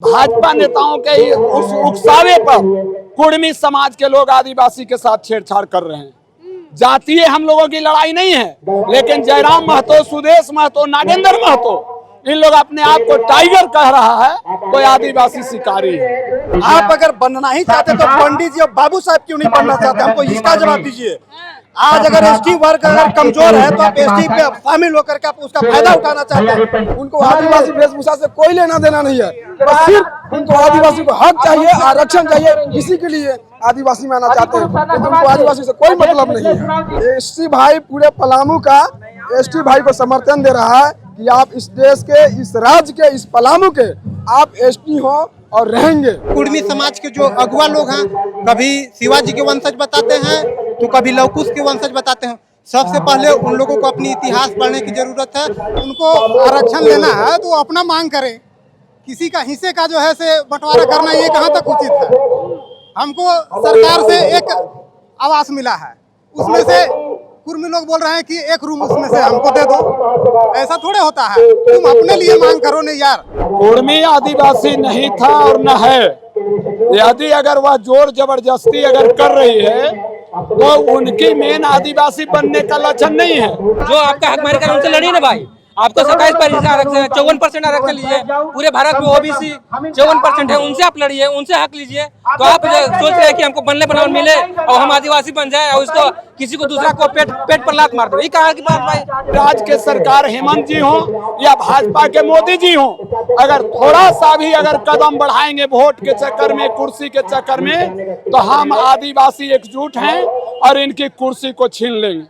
भाजपा नेताओं के उस उकसावे पर कुर्मी समाज के लोग आदिवासी के साथ छेड़छाड़ कर रहे हैं। जातीय हम लोगों की लड़ाई नहीं है, लेकिन जयराम महतो, सुदेश महतो, नागेंद्र महतो इन लोग अपने आप को टाइगर कह रहा है, कोई आदिवासी शिकारी है। आप अगर बनना ही चाहते तो पंडित जी और बाबू साहब क्यों नहीं बनना चाहते? हमको इसका जवाब दीजिए। आज अगर एसटी वर्ग अगर कमजोर है तो आप एसटी पे शामिल होकर के आप उसका फायदा उठाना चाहते हैं। उनको आदिवासी वेशभूषा से कोई लेना देना नहीं है, बस सिर्फ उनको आदिवासी को हक चाहिए, आरक्षण चाहिए, इसी के लिए आदिवासी में आना चाहते हैं। तो उनको आदिवासी से कोई मतलब नहीं है। एसटी भाई पूरे पलामू का एसटी भाई को समर्थन दे रहा है कि आप इस देश के, इस राज्य के, इस पलामू के आप एसटी हो और रहेंगे। कुर्मी समाज के जो अगुआ लोग हैं, कभी शिवाजी के वंशज बताते हैं तो कभी लवकुश के वंशज बताते हैं। सबसे पहले उन लोगों को अपनी इतिहास पढ़ने की जरूरत है। उनको आरक्षण लेना है तो अपना मांग करें, किसी का हिस्से का जो है से बंटवारा करना ये कहाँ तक उचित है? हमको सरकार से एक आवास मिला है, उसमें से कुर्मी लोग बोल रहे हैं कि एक रूम उसमें से हमको दे दो। ऐसा थोड़े होता है, तुम अपने लिए मांग करो नहीं यार। कुर्मी आदिवासी नहीं था और न है। यदि अगर वह जोर जबरदस्ती अगर कर रही है तो उनकी मेन आदिवासी बनने का लक्षण नहीं है। जो आपका हक मारे उनसे लड़ी ना भाई। आपको 27% आरक्षण, 54% आरक्षण लीजिए। पूरे भारत में ओबीसी 54% है, उनसे आप लड़िए, उनसे हक लीजिए। तो आप सोच रहे हैं कि हमको बनने बनाने मिले और हम आदिवासी बन जाए और उसको किसी को दूसरा को पेट पर लात मार दो, ये कहाँ की बात भाई? राज्य के सरकार हेमंत जी हो या भाजपा के मोदी जी हो, अगर थोड़ा सा भी अगर कदम बढ़ाएंगे वोट के चक्कर में, कुर्सी के चक्कर में, तो हम आदिवासी एकजुट हैं और इनकी कुर्सी को छीन लेंगे।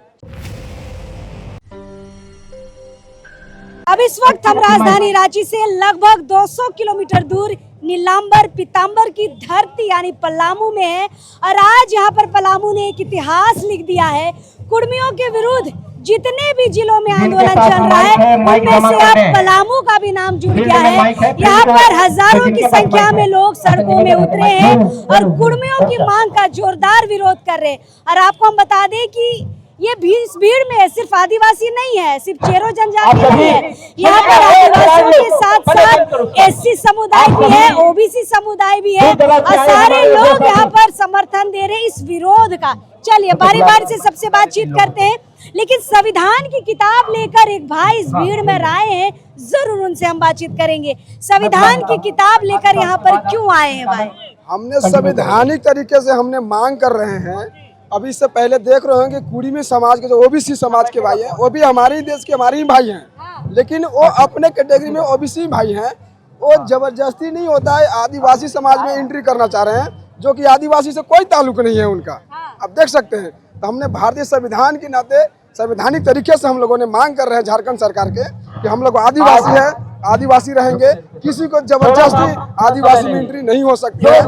अब इस वक्त हम राजधानी रांची से लगभग 200 किलोमीटर दूर नीलांबर पीतांबर की धरती यानी पलामू में है और आज यहाँ पर पलामू ने एक इतिहास लिख दिया है। कुर्मियों के विरुद्ध जितने भी जिलों में आंदोलन चल रहा है उनमें से अब पलामू का भी नाम जुड़ गया है। यहाँ पर हजारों की संख्या में लोग सड़कों में उतरे हैं और कुर्मियों की मांग का जोरदार विरोध कर रहे हैं। और आपको हम बता दें कि ये इस भीड़ में सिर्फ आदिवासी नहीं है, सिर्फ चेरो जनजाति नहीं है, यहाँ पर आदिवासियों के साथ साथ एससी समुदाय भी है, ओबीसी समुदाय भी है और सारे लोग यहाँ पर समर्थन दे रहे हैं इस विरोध का। चलिए बारी बारी से सबसे बातचीत करते हैं, लेकिन संविधान की किताब लेकर एक भाई इस भीड़ में आए हैं, जरूर उनसे हम बातचीत करेंगे। संविधान की किताब लेकर यहाँ पर क्यों आए हैं भाई? हमने संवैधानिक तरीके से हमने मांग कर रहे हैं। अभी इससे पहले देख रहे होंगे कुर्मी समाज के जो ओबीसी समाज के भाई हैं, वो भी हमारे ही देश के हमारे ही भाई हैं, लेकिन वो अपने कैटेगरी में ओबीसी भाई हैं। वो जबरदस्ती नहीं होता है, आदिवासी समाज में एंट्री करना चाह रहे हैं, जो कि आदिवासी से कोई ताल्लुक नहीं है उनका। अब देख सकते हैं, तो हमने भारतीय संविधान के नाते संवैधानिक तरीके से हम लोगों ने मांग कर रहे हैं झारखंड सरकार के कि हम लोग आदिवासी है, आदिवासी रहेंगे, किसी को जबरदस्ती आदिवासी में एंट्री नहीं हो सकती है।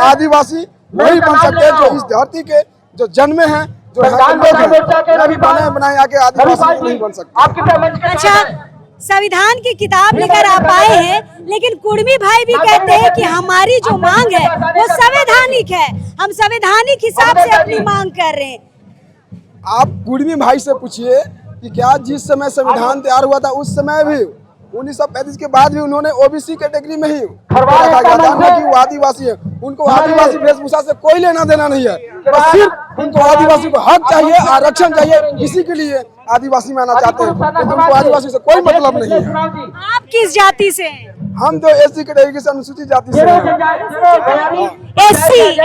आदिवासी वही बन सकते हैं जो इस धरती के जो जन्मे हैं, जो बनाए आके आदिवासी नहीं बन सकते। अच्छा, संविधान की किताब लेकर आप आए हैं, लेकिन कुर्मी भाई भी कहते हैं कि हमारी जो मांग है वो संवैधानिक है, हम संवैधानिक हिसाब से अपनी मांग कर रहे हैं। आप कुर्मी भाई से पूछिए कि क्या जिस समय संविधान तैयार हुआ था उस समय भी 1935 के बाद भी उन्होंने ओबीसी कैटेगरी में ही रखा गया था कि वो आदिवासी है। उनको आदिवासी वेशभूषा से कोई लेना देना नहीं है, बस सिर्फ उनको आदिवासी को हक चाहिए, आरक्षण चाहिए, इसी के लिए आदिवासी में आना चाहते हैं। तो उनको आदिवासी से कोई मतलब नहीं है। आप किस जाति से हैं? हम तो एससी कैटेगरी से, अनुसूचित जाति से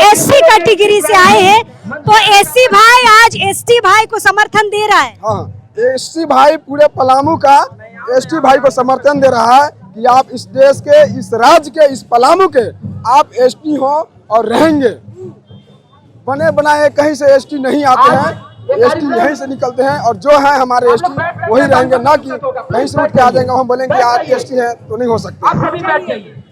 एससी कैटेगरी से आए हैं, तो एससी भाई आज एसटी भाई को समर्थन दे रहा है। हाँ, एससी भाई पूरे पलामू का एसटी भाई को समर्थन दे रहा है कि आप इस देश के, इस राज्य के, इस पलामू के आप एसटी हो और रहेंगे। बने बनाए कहीं से एसटी नहीं आते हैं, एसटी यहीं से निकलते हैं और जो है हमारे एसटी वही रहेंगे, ना कि कहीं से उठ के आ जाएंगे हम बोलेंगे आप एसटी है, तो नहीं हो सकता।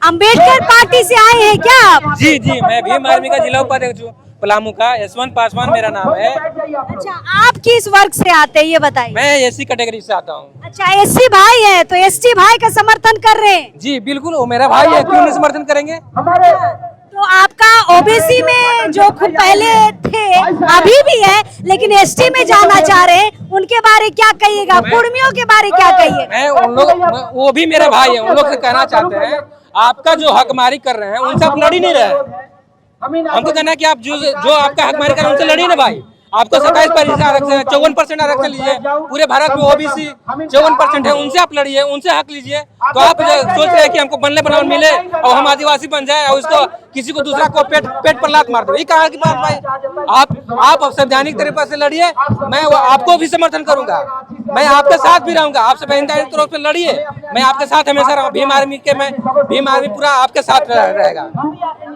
अंबेडकर पार्टी से आए हैं क्या आप? जी, मैं भीम आर्मी का जिला उपाध्यक्ष हूँ पलामू का, यशवंत पासवान मेरा नाम है। अच्छा, आप किस वर्ग से आते हैं ये बताइए? मैं एससी कैटेगरी से आता हूँ। अच्छा, एससी भाई है तो एसटी भाई का समर्थन कर रहे हैं? जी बिल्कुल, वो मेरा भाई है, क्यों नहीं समर्थन करेंगे? तो आपका ओबीसी में जो खूब पहले थे अभी भी है, लेकिन एसटी में जाना चाह रहे हैं, उनके बारे क्या कहिएगा? कुर्मियों के बारे क्या कहिए? मैं उन लोग, वो भी मेरे भाई है, उन लोग से कहना चाहते हैं आपका जो हकमारी कर रहे हैं उनसे आप लड़ ही नहीं रहे। हमको कहना है कि आप जो आपका हकमारी कर रहे हैं उनसे लड़िए ना भाई। आपको 27% आरक्षण, 54% आरक्षण लीजिए, पूरे भारत में ओबीसी 54% है, उनसे आप लड़िए, उनसे हक लीजिए। तो आप सोच रहे हैं कि हमको बनने बनावन मिले और हम आदिवासी बन जाए और उसको किसी को दूसरा को पेट पर लात मार दो, ये कहाँ की बात भाई। आप संवैधानिक तरीके से लड़िए, मैं आपको भी समर्थन करूंगा, मैं आपके साथ भी रहूंगा। आप संवैधानिक तौर पर लड़िए, मैं आपके साथ हमेशा रहूंगा। भीम आर्मी पूरा आपके साथ रहेगा।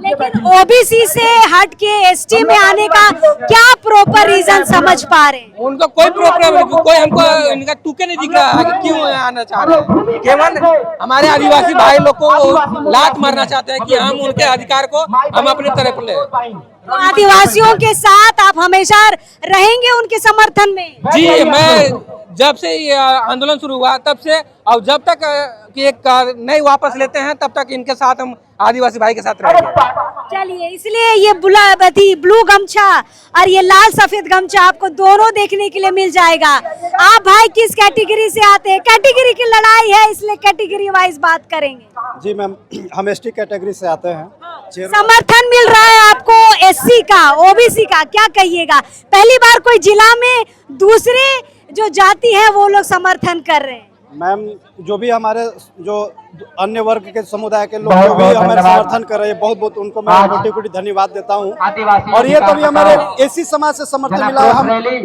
लेकिन ओबीसी से हट के एसटी में आने का क्या प्रॉपर रीजन समझ पा रहे हैं? उनका कोई प्रॉब्लम नहीं, कोई हमको इनका टूके नहीं दिख रहा है कि क्यों आना चाह रहे हैं। केवल हमारे आदिवासी भाई लोग को लात मारना चाहते हैं कि हम उनके अधिकार को हम अपने तरफ ले। तो आदिवासियों के साथ आप हमेशा रहेंगे उनके समर्थन में? जी, मैं जब से ये आंदोलन शुरू हुआ तब से और जब तक कि एक नहीं वापस लेते हैं तब तक इनके साथ हम आदिवासी भाई के साथ रहेंगे। चलिए, इसलिए ये ब्लू गमछा और ये लाल सफेद गमछा आपको दोनों देखने के लिए मिल जाएगा। आप भाई किस कैटेगरी से आते हैं? कैटेगरी की लड़ाई है, इसलिए कैटेगरी वाइज बात करेंगे। जी मैम, हम एसटी कैटेगरी से आते हैं। समर्थन मिल रहा है आपको एससी का, ओबीसी का, क्या कहिएगा? पहली बार कोई जिला में दूसरे जो जाति है वो लोग समर्थन कर रहे हैं। मैम, जो भी हमारे जो अन्य वर्ग के समुदाय के लोग जो भी हमारे समर्थन कर रहे हैं, बहुत बहुत उनको मैं कोटि-कोटि धन्यवाद देता हूँ। और ये तभी हमारे एसी समाज से समर्थन मिला है।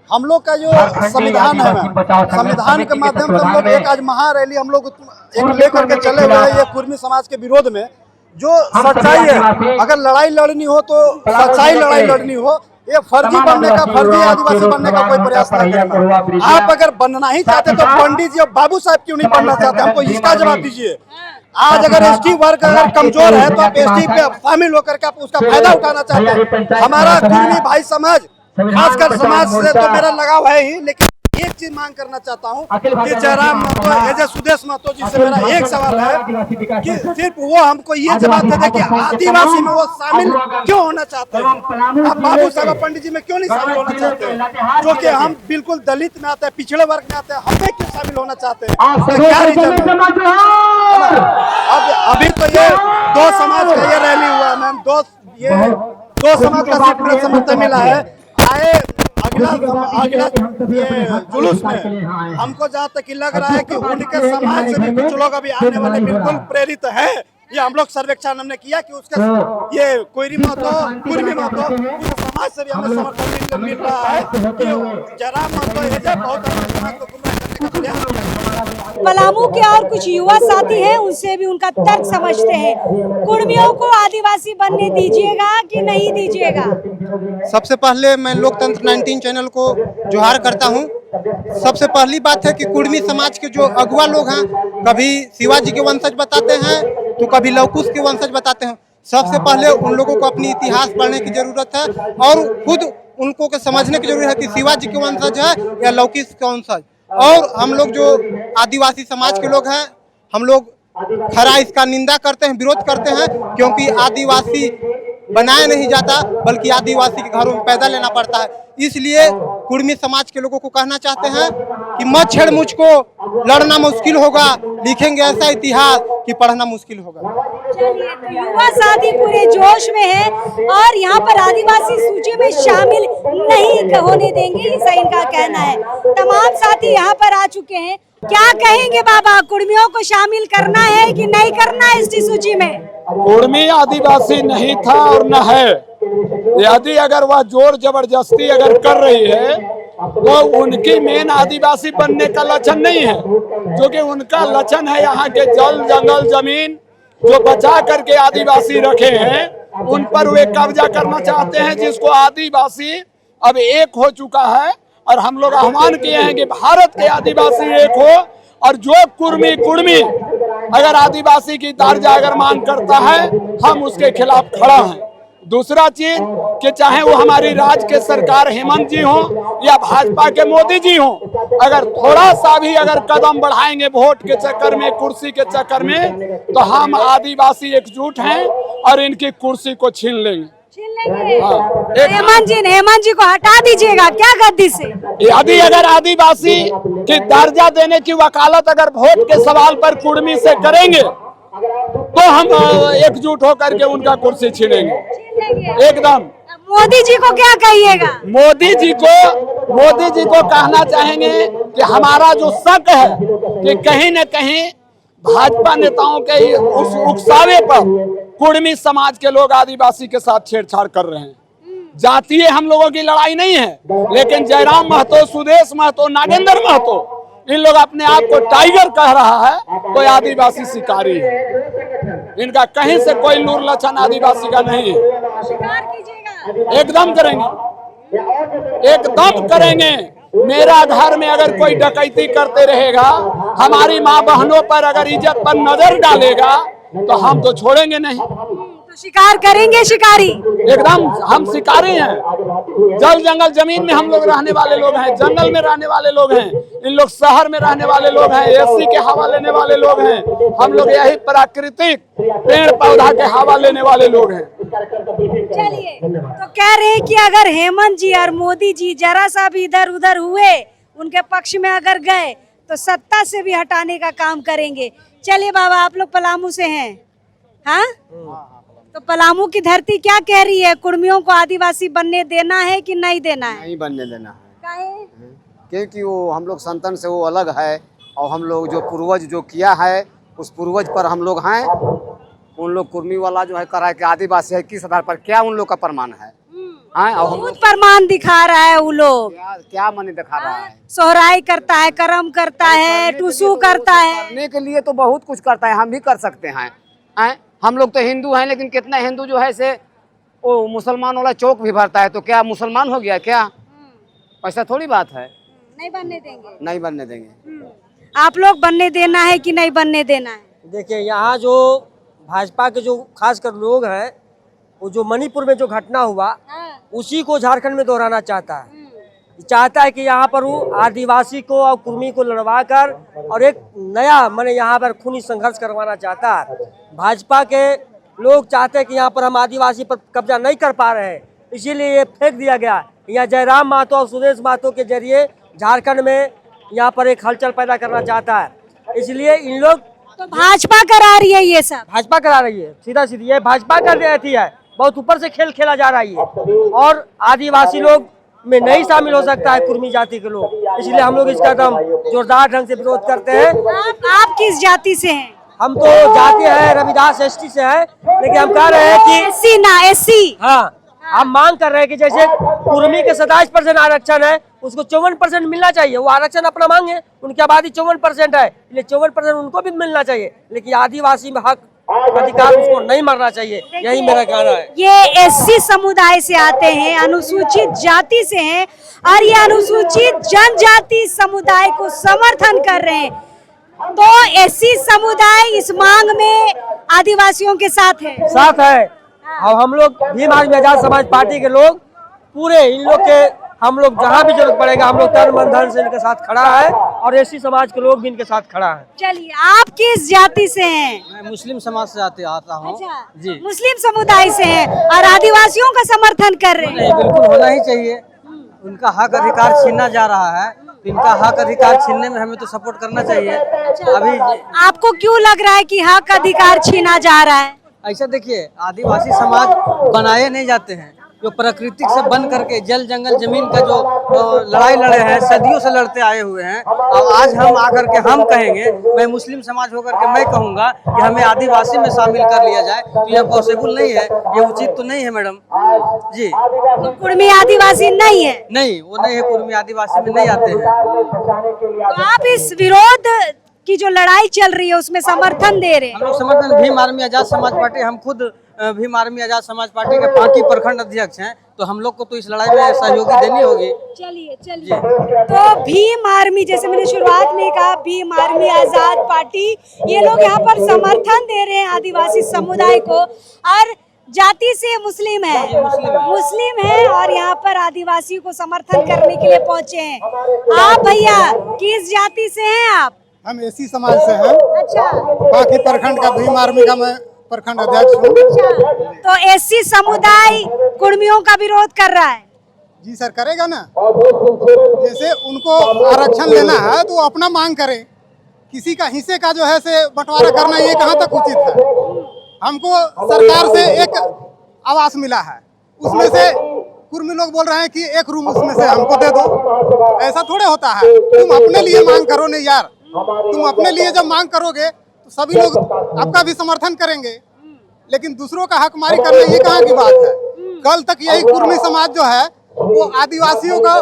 हम लोग का जो संविधान है मैम, संविधान के माध्यम से हम लोग एक आज महारैली हम लोग एक लेकर के चले हुए हैं, ये कुर्मी समाज के विरोध में। जो सच्चाई है, अगर लड़ाई लड़नी हो तो सच्चाई लड़ाई लड़नी हो। ये फर्जी बनने का, फर्जी आदिवासी बनने का कोई प्रयास नहीं करना। आप अगर बनना ही चाहते तो पंडित जी और बाबू साहब क्यों नहीं बनना चाहते? हमको इसका जवाब दीजिए। आज अगर एसटी वर्ग अगर कमजोर है तो आप एसटी पे शामिल होकर के आप उसका फायदा उठाना चाहते हैं। हमारा कुर्मी भाई समाज, खासकर समाज से तो मेरा लगाव है ही, लेकिन एक चीज मांग करना चाहता हूँ कि जयराम महतो, एजे सुदेश महतो जी से मेरा एक सवाल है कि सिर्फ वो हमको ये जवाब दे दे कि आदिवासी में वो शामिल क्यों होना चाहते हैं? आप बाबू साहब पंडित जी में क्यों नहीं शामिल होना चाहते हैं? जो कि हम बिल्कुल दलित में आते हैं, पिछड़े वर्ग में आते हैं, हमें क्यों शामिल होना चाहते हैं? क्या रीजन? अब अभी तो ये दो समाज का ये रैली हुआ मैम, दो समाज का सिर्फ समर्थन मिला है। आए अगला ये जुलूस में हमको जहाँ तक लग रहा है कि उनके समाज से भी कुछ लोग अभी आने वाले बिल्कुल प्रेरित है। ये हम लोग सर्वेक्षण हमने किया कि उसका ये कुर्मी महतो समाज से भी हमें समर्थन मिल रहा है कि जयराम महतो बहुत समाज को गुमराह करने का प्रयास। पलामू के और कुछ युवा साथी हैं, उनसे भी उनका तर्क समझते हैं। कुर्मियों को आदिवासी बनने दीजिएगा कि नहीं दीजिएगा? सबसे पहले मैं लोकतंत्र 19 चैनल को जोहार करता हूं। सबसे पहली बात है कि कुर्मी समाज के जो अगुआ लोग हैं, कभी शिवाजी के वंशज बताते हैं तो कभी लवकुश के वंशज बताते हैं। सबसे पहले उन लोगों को अपनी इतिहास पढ़ने की जरूरत है और खुद उनको को समझने की जरूरत है कि शिवाजी के वंशज है या लवकुश के वंशज। और हम लोग जो आदिवासी समाज के लोग हैं, हम लोग खरा इसका निंदा करते हैं, विरोध करते हैं, क्योंकि आदिवासी बनाया नहीं जाता बल्कि आदिवासी के घरों में पैदा लेना पड़ता है। इसलिए कुर्मी समाज के लोगों को कहना चाहते हैं कि मत छेड़ मुझको, लड़ना मुश्किल होगा, लिखेंगे ऐसा इतिहास कि पढ़ना मुश्किल होगा। चलिए, तो युवा साथी पूरे जोश में है और यहाँ पर आदिवासी सूची में शामिल नहीं होने देंगे, ऐसा इनका कहना है। तमाम साथी यहाँ पर आ चुके हैं। क्या कहेंगे बाबा, कुर्मियों को शामिल करना है कि नहीं करना है एसटी सूची में? कुर्मी आदिवासी नहीं था और न है। यदि अगर वह जोर जबरदस्ती अगर कर रही है वो उनकी मेन आदिवासी बनने का लक्षण नहीं है, जो कि उनका लक्षण है यहाँ के जल जंगल जमीन जो बचा करके आदिवासी रखे हैं उन पर वे कब्जा करना चाहते हैं, जिसको आदिवासी अब एक हो चुका है। और हम लोग आह्वान किए हैं कि भारत के आदिवासी एक हो और जो कुर्मी अगर आदिवासी की दर्जा अगर मांग करता है हम उसके खिलाफ खड़ा हैं। दूसरा चीज कि चाहे वो हमारी राज्य के सरकार हेमंत जी हो या भाजपा के मोदी जी हो, अगर थोड़ा सा भी अगर कदम बढ़ाएंगे वोट के चक्कर में, कुर्सी के चक्कर में, तो हम आदिवासी एकजुट हैं और इनकी कुर्सी को छीन लेंगे। हेमंत जी को हटा दीजिएगा क्या गद्दी से? यदि अगर आदिवासी की दर्जा देने की वकालत अगर वोट के सवाल पर कुर्मी से करेंगे तो हम एकजुट होकर के उनका कुर्सी छीनेंगे एकदम। मोदी जी को क्या कहिएगा? मोदी जी को कहना चाहेंगे कि हमारा जो शक है कि कहीं न कहीं भाजपा नेताओं के उस उकसावे पर कुर्मी समाज के लोग आदिवासी के साथ छेड़छाड़ कर रहे हैं। जातीय हम लोगों की लड़ाई नहीं है, लेकिन जयराम महतो, सुदेश महतो, नागेंद्र महतो, इन लोग अपने आप को टाइगर कह रहा है, कोई आदिवासी शिकारी है। इनका कहीं से कोई लूर लक्षण आदिवासी का नहीं है। शिकार कीजिएगा। एकदम करेंगे, एकदम करेंगे। मेरा घर में अगर कोई डकैती करते रहेगा, हमारी माँ बहनों पर अगर इज्जत पर नजर डालेगा, तो हम तो छोड़ेंगे नहीं। तो शिकार करेंगे शिकारी। एकदम हम शिकारी हैं। जल जंगल जमीन में हम लोग रहने वाले लोग हैं, जंगल में रहने वाले लोग हैं। इन लोग शहर में रहने वाले लोग हैं, एसी के हवा लेने वाले लोग हैं। हम लोग यही प्राकृतिक पेड़ पौधा के हवा लेने वाले लोग हैं। चलिए, तो कह रहे हैं कि अगर हेमंत जी और मोदी जी जरा सा भी इधर उधर हुए, उनके पक्ष में अगर गए, तो सत्ता से भी हटाने का काम करेंगे। चलिए बाबा, आप लोग पलामू से हैं, हाँ? तो पलामू की धरती क्या कह रही है? कुर्मियों को आदिवासी बनने देना है कि नहीं देना है? नहीं बनने देना है, काहे? क्योंकि वो हम लोग संतन से वो अलग है, और हम लोग जो पूर्वज जो किया है उस पूर्वज पर हम लोग हैं। उन लोग कुर्मी वाला जो है करा के आदिवासी है, किस आधार पर, क्या उन लोग का प्रमाण है? हाँ, और हम बहुत प्रमाण दिखा रहा है वो लोग। क्या माने दिखा रहा है? सोहराई करता है, करम करता है, टूसू करता है। करने के लिए तो बहुत कुछ करता है, हम भी कर सकते हैं। हम लोग तो हिंदू हैं, लेकिन कितना हिंदू जो है से वो मुसलमान वाला चौक भी भरता है, तो क्या मुसलमान हो गया क्या? ऐसा थोड़ी बात है। नहीं बनने देंगे। नहीं बनने देंगे। आप लोग बनने देना है कि नहीं बनने देना है? देखिए, यहाँ जो भाजपा के जो खासकर लोग हैं, वो जो मणिपुर में जो घटना हुआ, उसी को झारखंड में दोहराना चाहता है। चाहता है कि यहाँ पर वो आदिवासी को और कुर्मी को लड़वा कर और एक नया माने यहाँ पर खूनी संघर्ष करवाना चाहता है। भाजपा के लोग चाहते हैं कि यहाँ पर हम आदिवासी पर कब्जा नहीं कर पा रहे हैं, इसीलिए ये फेंक दिया गया। यहाँ जयराम महतो और सुदेश महतो के जरिए झारखंड में यहाँ पर एक हलचल पैदा करना चाहता है, इसलिए इन लोग। तो भाजपा करा रही है ये सब? भाजपा करा रही है, सीधा सीधी ये भाजपा कर रही है। बहुत ऊपर से खेल खेला जा रहा है, और आदिवासी लोग में नहीं शामिल हो सकता है कुर्मी जाति के लोग, इसलिए हम लोग इसका एकदम जोरदार ढंग से विरोध करते हैं। आप किस जाति से हैं? हम तो जाति है रविदास एसटी से है, लेकिन हम कह रहे हैं कि एससी ना एससी। हाँ, हम मांग कर रहे हैं कि जैसे कुर्मी के 27% आरक्षण है, उसको 54% मिलना चाहिए। वो आरक्षण अपना मांगे, उनकी आबादी 54% है, इसलिए 54% उनको भी मिलना चाहिए, लेकिन आदिवासी में हक अधिकार उसको नहीं मरना चाहिए। यही मेरा कहना है। ये एससी समुदाय से आते हैं, अनुसूचित जाति से हैं, और ये अनुसूचित जनजाति समुदाय को समर्थन कर रहे हैं। तो एससी समुदाय इस मांग में आदिवासियों के साथ है। और हम लोग भीम आर्मी आजाद समाज पार्टी के लोग पूरे इन लोग के, हम लोग जहाँ भी जरूरत पड़ेगा हम लोग तन मन धन से इनके साथ खड़ा है, और एससी समाज के लोग भी इनके साथ खड़ा है। चलिए, आप किस जाति से हैं? मैं मुस्लिम समाज से आता हूँ। अच्छा, जी, मुस्लिम समुदाय से हैं और आदिवासियों का समर्थन कर रहे हैं। बिल्कुल होना ही चाहिए। उनका हक अधिकार छीना जा रहा है, तो इनका हक अधिकार छीनने में हमें तो सपोर्ट करना चाहिए। अभी आपको क्यों लग रहा है कि हक अधिकार छीना जा रहा है? ऐसा देखिए, आदिवासी समाज बनाए नहीं जाते हैं, जो प्राकृतिक से बन करके जल जंगल जमीन का जो लड़ाई लड़े हैं, सदियों से लड़ते आए हुए हैं। अब आज हम आकर के हम कहेंगे, मैं मुस्लिम समाज होकर के मैं कहूँगा कि हमें आदिवासी में शामिल कर लिया जाए, तो यह पॉसिबल नहीं है, ये उचित तो नहीं है मैडम जी। तो कुर्मी आदिवासी नहीं है? नहीं, वो नहीं है, कुर्मी आदिवासी में नहीं आते हैं। तो आप इस विरोध की जो लड़ाई चल रही है उसमें समर्थन दे रहे हैं? हम लोग समर्थन, भीम आर्मी आजाद समाज पार्टी, हम खुद भीम आर्मी आजाद समाज पार्टी के पांकी प्रखंड अध्यक्ष हैं, तो हम लोग को तो इस लड़ाई में सहयोगी देनी होगी। चलिए, तो भीम आर्मी, जैसे मैंने शुरुआत में कहा, भीम आर्मी आजाद पार्टी, ये लोग यहाँ पर समर्थन दे रहे हैं आदिवासी समुदाय को, और जाति से मुस्लिम है और यहाँ पर आदिवासी को समर्थन करने के लिए पहुँचे हैं। आप भैया किस जाति से हैं आप? हम एसी समाज से हैं। अच्छा, बाकी प्रखंड का भीम आर्मी का मैं प्रखंड अध्यक्ष हूँ। अच्छा, तो एससी समुदाय कुर्मियों का विरोध कर रहा है? जी सर, करेगा ना। जैसे उनको आरक्षण लेना है तो अपना मांग करें, किसी का हिस्से का जो है से बंटवारा करना ये कहाँ तक उचित है। हमको सरकार से एक आवास मिला है, उसमें से कुर्मी लोग बोल रहे हैं कि एक रूम उसमें से हमको दे दो। ऐसा थोड़े होता है, तुम अपने लिए मांग करो नहीं यार। तुम अपने लिए जब मांग करोगे तो सभी लोग आपका भी समर्थन करेंगे, लेकिन दूसरों का हक मारी करना ये कहाँ की बात है। कल तक यही कुर्मी समाज जो है वो आदिवासियों का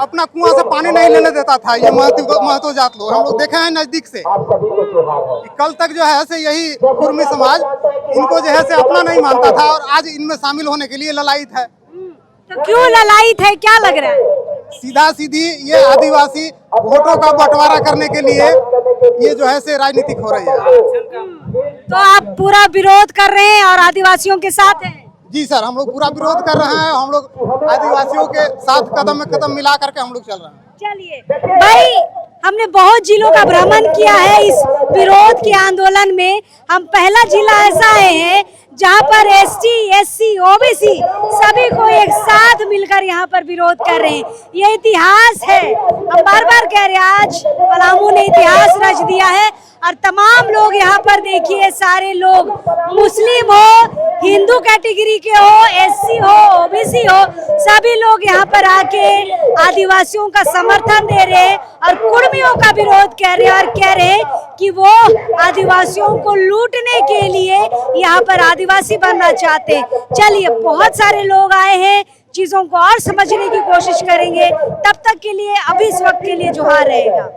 अपना कुआं से पानी नहीं लेने देता था। ये महतो जात लोग हम लोग देखे हैं नजदीक से। कल तक जो है से यही कुर्मी समाज इनको जो है से अपना नहीं मानता था और आज इनमें शामिल होने के लिए ललायित है। तो क्यों ललायित है, क्या लग रहा है? सीधा सीधी ये आदिवासी वोटों का बंटवारा करने के लिए ये जो है से राजनीतिक हो रही है। तो आप पूरा विरोध कर रहे हैं और आदिवासियों के साथ हैं? जी सर, हम लोग पूरा विरोध कर रहे हैं। हम लोग आदिवासियों के साथ कदम में कदम मिला करके हम लोग चल रहे हैं। चलिए भाई, हमने बहुत जिलों का भ्रमण किया है इस विरोध के आंदोलन में। हम पहला जिला ऐसा आए हैं जहां पर एसटी, एससी, ओबीसी सभी को एक साथ मिलकर यहाँ पर विरोध कर रहे हैं। ये इतिहास है, हम बार बार कह रहे हैं, आज पलामू ने इतिहास रच दिया है। और तमाम लोग यहाँ पर देखिए, सारे लोग मुस्लिम हो, हिंदू कैटेगरी के हो, एससी हो, ओबीसी हो, सभी लोग यहाँ पर आके आदिवासियों का समर्थन दे रहे हैं और कुर्मियों का विरोध कर रहे हैं और कह रहे हैं कि वो आदिवासियों को लूटने के लिए यहाँ पर आदिवासी बनना चाहते हैं। चलिए, बहुत सारे लोग आए हैं, चीजों को और समझने की कोशिश करेंगे। तब तक के लिए अभी इस वक्त के लिए जोहार रहेगा।